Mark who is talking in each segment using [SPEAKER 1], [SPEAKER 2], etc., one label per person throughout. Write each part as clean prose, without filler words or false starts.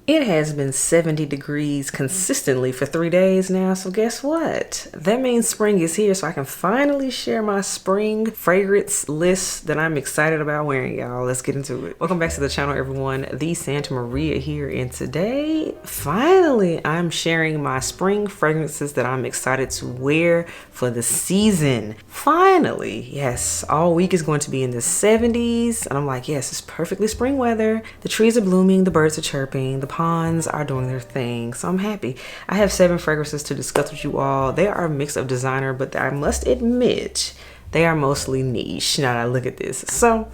[SPEAKER 1] It has been 70 degrees consistently for 3 days now, so guess what? That means spring is here, so I can finally share my spring fragrance list that I'm excited about wearing, y'all. Let's get into it. Welcome back to the channel, everyone. The Santa Maria here, and today, finally, I'm sharing my spring fragrances that I'm excited to wear for the season. Finally, yes, all week is going to be in the 70s, and I'm like, yes, it's perfectly spring weather. The trees are blooming, the birds are chirping, the ponds are doing their thing, so I'm happy. I have 7 fragrances to discuss with you all. They are a mix of designer, but I must admit they are mostly niche now that I look at this, so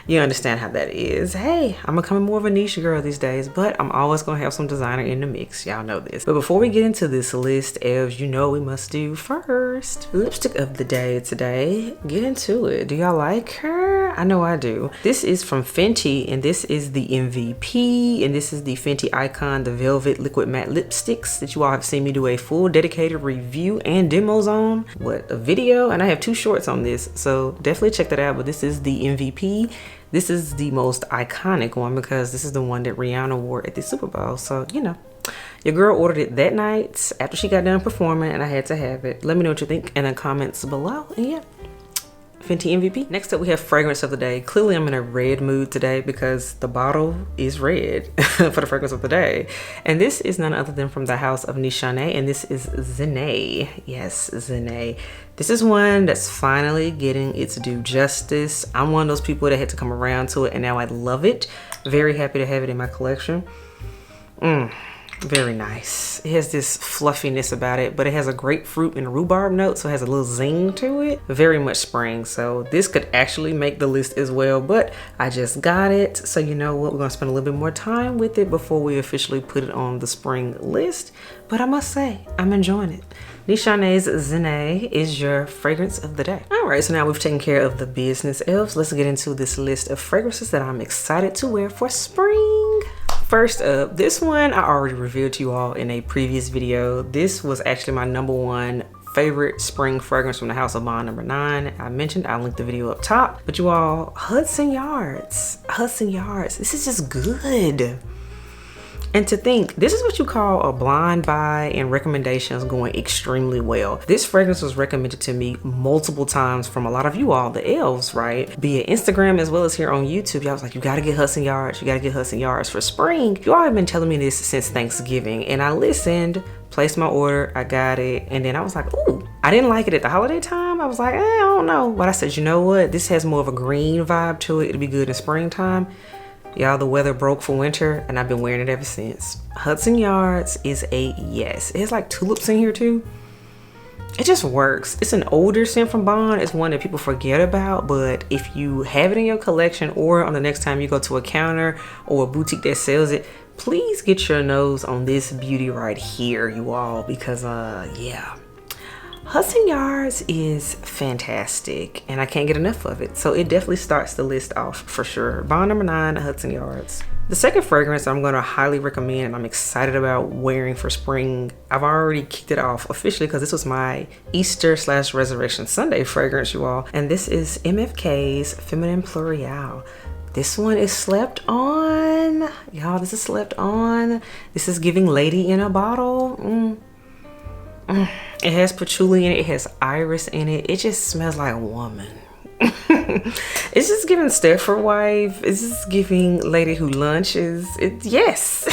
[SPEAKER 1] you understand how that is. Hey, I'm becoming more of a niche girl these days, but I'm always gonna have some designer in the mix. Y'all know this. But before we get into this list, as you know, we must do first lipstick of the day today. Get into it. Do y'all like her? I know I do. This is from Fenty, and this is the MVP, and this is the Fenty Icon, the Velvet Liquid Matte Lipsticks that you all have seen me do a full dedicated review and demos on. What, a video? And I have 2 shorts on this, so definitely check that out. But this is the MVP. This is the most iconic one because this is the one that Rihanna wore at the Super Bowl, so you know, your girl ordered it that night after she got done performing, and I had to have it. Let me know what you think in the comments below. And yeah, Fenty MVP. Next up, we have fragrance of the day. Clearly, I'm in a red mood today because the bottle is red for the fragrance of the day. And this is none other than from the house of Nishane, and this is Zenay. Yes, Zenay. This is one that's finally getting its due justice. I'm one of those people that had to come around to it, and now I love it. Very happy to have it in my collection. Very nice. It has this fluffiness about it, but it has a grapefruit and rhubarb note, so it has a little zing to it. Very much spring, so this could actually make the list as well, but I just got it, so you know what, we're gonna spend a little bit more time with it before we officially put it on the spring list. But I must say, I'm enjoying it. Nishane's Zenay is your fragrance of the day. All right, so now we've taken care of the business elves. Let's get into this list of fragrances that I'm excited to wear for spring. First up, this one I already revealed to you all in a previous video. This was actually my #1 favorite spring fragrance from the house of Bond number 9. I mentioned, I'll link the video up top. But you all, Hudson Yards. This is just good. And to think, this is what you call a blind buy and recommendations going extremely well. This fragrance was recommended to me multiple times from a lot of you all, the elves, right? Be it Instagram as well as here on YouTube. Y'all was like, you gotta get Hudson Yards, you gotta get Hudson Yards for spring. You all have been telling me this since Thanksgiving, and I listened, placed my order, I got it, and then I was like, ooh, I didn't like it at the holiday time. I was like, I don't know. But I said, you know what? This has more of a green vibe to it. It'll be good in springtime. Y'all, the weather broke for winter, and I've been wearing it ever since. Hudson Yards is a yes. It has like tulips in here too. It just works. It's an older scent from Bond. It's one that people forget about, but if you have it in your collection or on the next time you go to a counter or a boutique that sells it, please get your nose on this beauty right here, you all, because yeah. Hudson Yards is fantastic, and I can't get enough of it. So it definitely starts the list off for sure. Bond number 9, Hudson Yards. The second fragrance I'm going to highly recommend and I'm excited about wearing for spring. I've already kicked it off officially because this was my Easter/Resurrection Sunday fragrance, you all. And this is MFK's Feminin Pluriel. This one is slept on. Y'all, this is slept on. This is giving lady in a bottle. It has patchouli in it, it has iris in it. It just smells like a woman. It's just giving Stepford wife. It's just giving lady who lunches. Yes.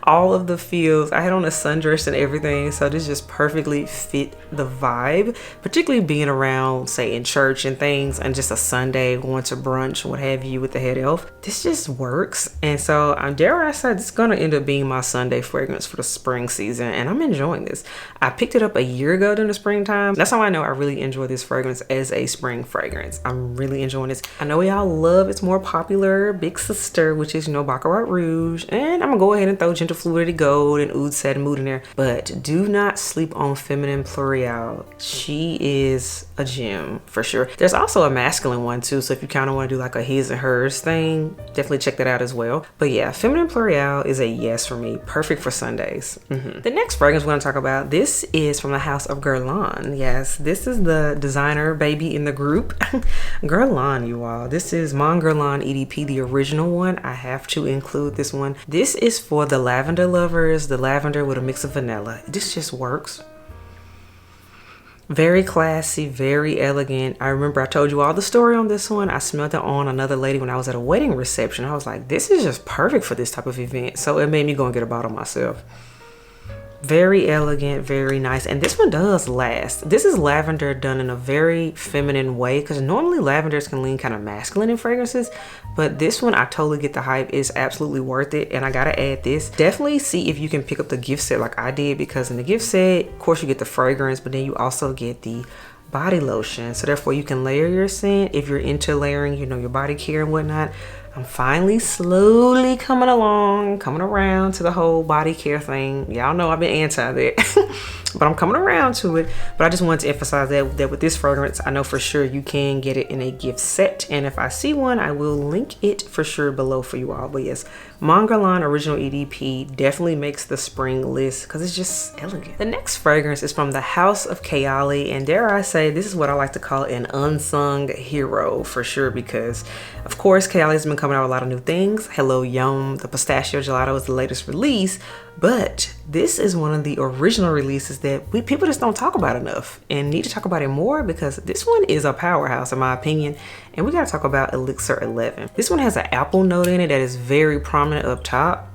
[SPEAKER 1] All of the feels. I had on a sundress and everything, so this just perfectly fit the vibe, particularly being around, say, in church and things, and just a Sunday going to brunch, what have you, with the head elf. This just works. And so I'm dare I say it's gonna end up being my Sunday fragrance for the spring season, and I'm enjoying this. I picked it up a year ago during the springtime. That's how I know I really enjoy this fragrance as a spring fragrance. I'm really enjoying this. I know y'all love its more popular big sister, which is, you know, Baccarat Rouge, and I'm gonna go ahead and throw Gentle Fluidity Gold and Oud Satin Mood in there, but do not sleep on Feminin Pluriel. She is a gem for sure. There's also a masculine one too, so if you kind of want to do like a his and hers thing, definitely check that out as well. But yeah, Feminin Pluriel is a yes for me. Perfect for Sundays. The next fragrance we're going to talk about, this is from the house of Guerlain. Yes, this is the designer baby in the group. Guerlain, you all. This is Mon Guerlain EDP, the original one. I have to include this one. This is for the lavender lovers, the lavender with a mix of vanilla. This just works. Very classy, very elegant. I remember I told you all the story on this one. I smelled it on another lady when I was at a wedding reception. I was like, this is just perfect for this type of event. So it made me go and get a bottle myself. Very elegant, very nice. And this one does last. This is lavender done in a very feminine way, because normally lavenders can lean kind of masculine in fragrances, but this one I totally get the hype. It's absolutely worth it. And I gotta add this, definitely see if you can pick up the gift set like I did, because in the gift set, of course, you get the fragrance, but then you also get the body lotion, so therefore you can layer your scent if you're into layering, you know, your body care and whatnot. I'm finally slowly coming around to the whole body care thing. Y'all know I've been anti that, but I'm coming around to it. But I just wanted to emphasize that with this fragrance, I know for sure you can get it in a gift set. And if I see one, I will link it for sure below for you all. But yes, Mon Guerlain Original EDP definitely makes the spring list because it's just elegant. The next fragrance is from the house of Kayali, and dare I say, this is what I like to call an unsung hero for sure, because of course Kayali's been coming out with a lot of new things. Hello Yum, the pistachio gelato is the latest release, but this is one of the original releases that people just don't talk about enough and need to talk about it more, because this one is a powerhouse in my opinion. And we gotta talk about Elixir 11. This one has an apple note in it that is very prominent up top.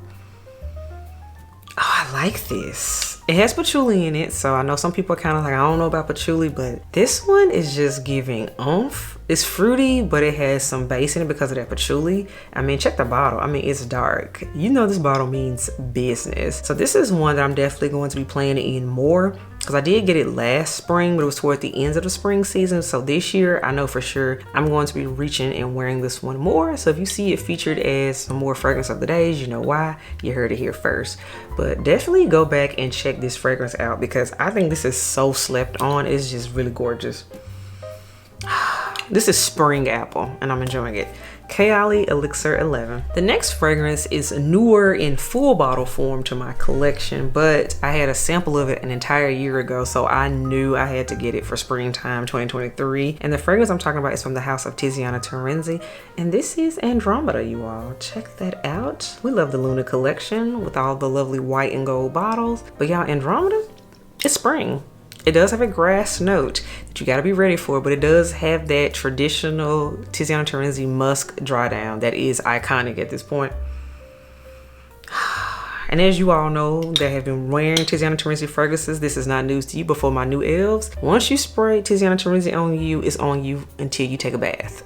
[SPEAKER 1] Oh, I like this. It has patchouli in it, so I know some people are kind of like, I don't know about patchouli, but this one is just giving oomph. It's fruity, but it has some base in it because of that patchouli. I mean, check the bottle. I mean, it's dark. You know this bottle means business. So this is one that I'm definitely going to be playing in more, because I did get it last spring, but it was toward the ends of the spring season. So this year, I know for sure I'm going to be reaching and wearing this one more. So if you see it featured as some more fragrance of the days, you know why. You heard it here first. But definitely go back and check this fragrance out, because I think this is so slept on. It's just really gorgeous. This is spring apple and I'm enjoying it. Kayali Elixir 11. The next fragrance is newer in full bottle form to my collection, but I had a sample of it an entire year ago, so I knew I had to get it for springtime 2023. And the fragrance I'm talking about is from the house of Tiziana Terenzi, and this is Andromeda, you all. Check that out. We love the Luna collection with all the lovely white and gold bottles, but y'all, Andromeda, it's spring. It does have a grass note that you got to be ready for, but it does have that traditional Tiziana Terenzi musk dry down that is iconic at this point. And as you all know that have been wearing Tiziana Terenzi fragrances, this is not news to you. Before my new elves, once you spray Tiziana Terenzi on you, it's on you until you take a bath.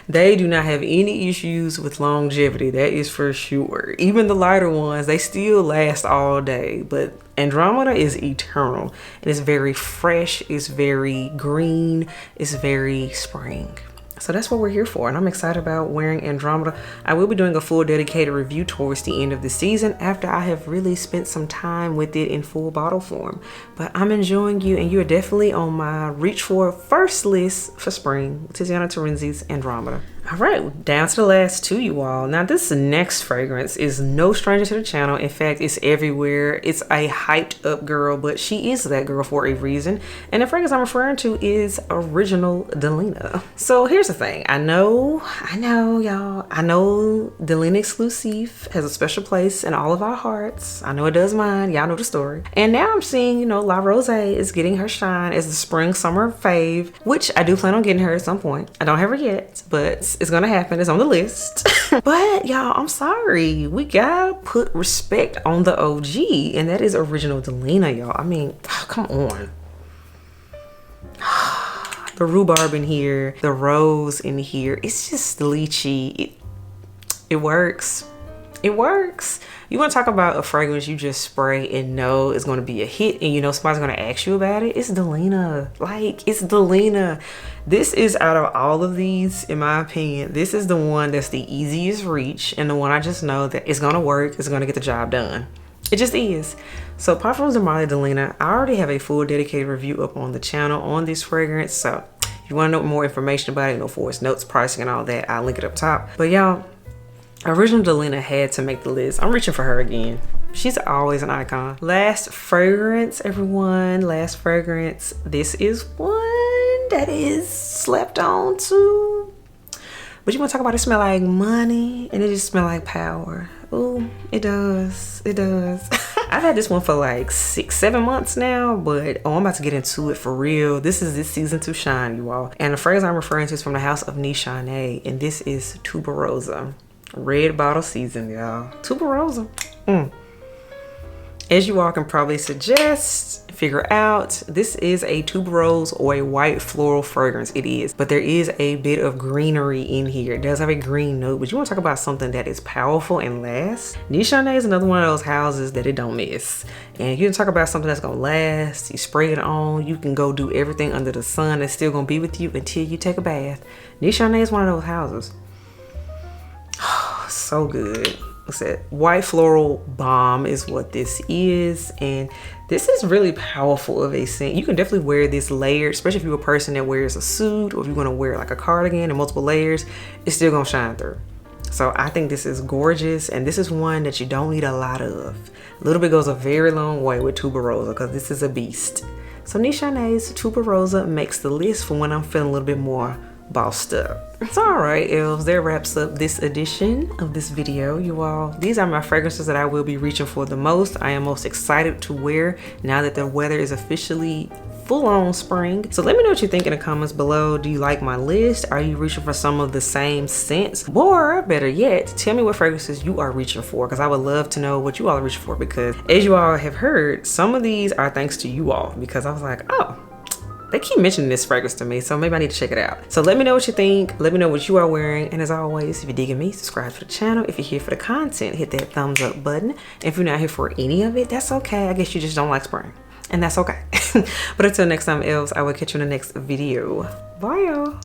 [SPEAKER 1] They do not have any issues with longevity, that is for sure. Even the lighter ones, they still last all day, but Andromeda is eternal. It is very fresh, it's very green, it's very spring. So that's what we're here for, and I'm excited about wearing Andromeda. I will be doing a full dedicated review towards the end of the season after I have really spent some time with it in full bottle form. But I'm enjoying you, and you're definitely on my reach for first list for spring, Tiziana Terenzi's Andromeda. All right, down to the last two, you all. Now this next fragrance is no stranger to the channel. In fact, it's everywhere. It's a hyped up girl, but she is that girl for a reason. And the fragrance I'm referring to is Original Delina. So here's the thing. I know y'all. I know Delina exclusive has a special place in all of our hearts. I know it does mine. Y'all know the story. And now I'm seeing, you know, La Rose is getting her shine as the spring summer fave, which I do plan on getting her at some point. I don't have her yet, but it's gonna happen. It's on the list. But y'all, I'm sorry. We gotta put respect on the OG, and that is Original Delina, y'all. I mean, come on. The rhubarb in here, the rose in here, it's just lychee. It works. It works. You want to talk about a fragrance you just spray and know it's going to be a hit, and you know somebody's going to ask you about it? It's Delina. Like, it's Delina. This is, out of all of these, in my opinion, this is the one that's the easiest reach, and the one I just know that it's going to work, it's going to get the job done. It just is. So Parfums by Delina, I already have a full dedicated review up on the channel on this fragrance. So if you want to know more information about it, for its notes, pricing, and all that, I'll link it up top. But y'all, original Delina had to make the list. I'm reaching for her again. She's always an icon. Last fragrance, everyone. Last fragrance. This is one that is slept on too. But you want to talk about it smell like money and it just smell like power. Ooh, it does. It does. I've had this one for like 6-7 months now, but I'm about to get into it for real. This is this season to shine, you all. And the fragrance I'm referring to is from the house of Nishane, and this is Tuberosa. Red bottle season, y'all. Tuberosa. As you all can probably figure out, this is a tuberose or a white floral fragrance. It is, but there is a bit of greenery in here. It does have a green note, but you want to talk about something that is powerful and lasts. Nishane is another one of those houses that it don't miss. And you can talk about something that's gonna last. You spray it on, you can go do everything under the sun. It's still gonna be with you until you take a bath. Nishane is one of those houses. So good. What's that? White floral bomb is what this is, and this is really powerful of a scent. You can definitely wear this layered, especially if you're a person that wears a suit, or if you're gonna wear like a cardigan and multiple layers, it's still gonna shine through. So I think this is gorgeous, and this is one that you don't need a lot of. A little bit goes a very long way with Tuberosa because this is a beast. So Nishane's Tuberosa makes the list for when I'm feeling a little bit more bossed up. It's all right, elves. That wraps up this edition of this video, you all. These are my fragrances that I will be reaching for the most. I am most excited to wear now that the weather is officially full-on spring. So let me know what you think in the comments below. Do you like my list? Are you reaching for some of the same scents? Or better yet, tell me what fragrances you are reaching for, because I would love to know what you all are reaching for, because as you all have heard, some of these are thanks to you all, because I was like, oh, they keep mentioning this fragrance to me, so maybe I need to check it out. So let me know what you think. Let me know what you are wearing. And as always, if you're digging me, subscribe to the channel. If you're here for the content, hit that thumbs up button. If you're not here for any of it, that's okay. I guess you just don't like spring, and that's okay. But until next time, elves, I will catch you in the next video. Bye, y'all.